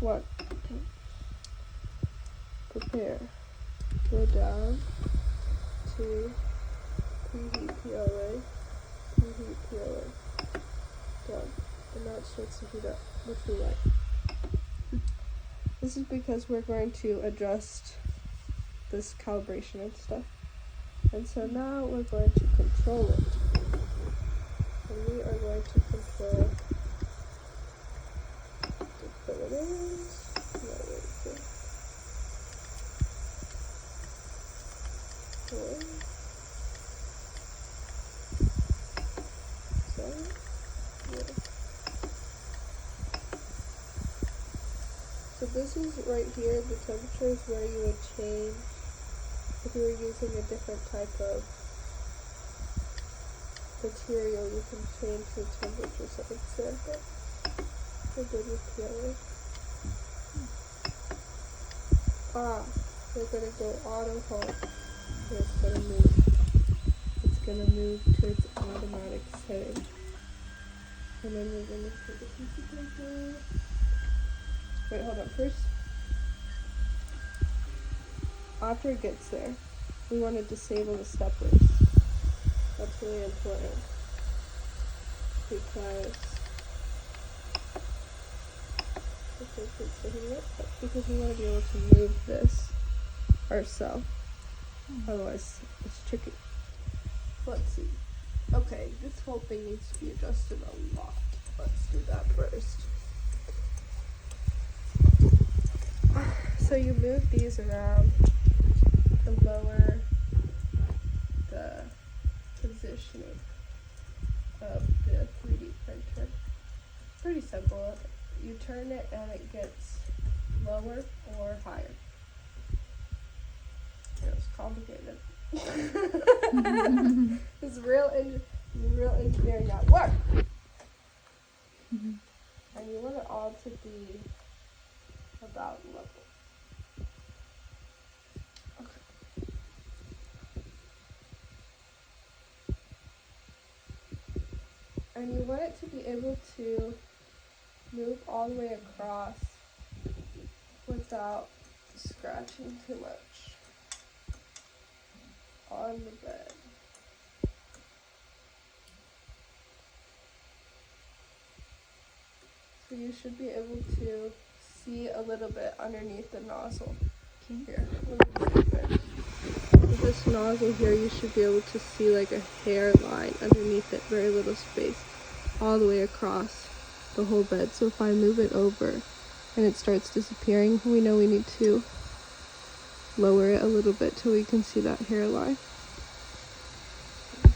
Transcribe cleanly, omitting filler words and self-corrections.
1. Prepare. Go down to preheat PLA. Preheat PLA. Done. And now it starts to heat up, which we like. This is because we're going to adjust this calibration and stuff. And so now we're going to control it. And we are going to control the filaments. No, wait, okay. 4, 7, yeah. So this is right here, the temperature is where you would change if you were using a different type of material. You can change the temperature so it's there, but we're good with PLA. We're gonna go auto hold. So it's gonna move. It's gonna move to its automatic setting. And then we're gonna take a piece of paper. Wait, hold on. First, after it gets there, we want to disable the steppers. That's really important because we want to be able to move this ourselves. Otherwise, it's tricky. Let's see. Okay, this whole thing needs to be adjusted a lot. Let's do that first. So you move these around to lower the positioning of the 3D printer. Pretty simple. You turn it and it gets lower or higher. It's complicated. It's real engineering at work. And you want it all to be about level. Okay. And you want it to be able to move all the way across without scratching too much on the bed. So you should be able to see a little bit underneath the nozzle. Here, let me move it. With this nozzle here, you should be able to see like a hairline underneath it, very little space, all the way across the whole bed. So if I move it over and it starts disappearing, we know we need to lower it a little bit till we can see that hairline.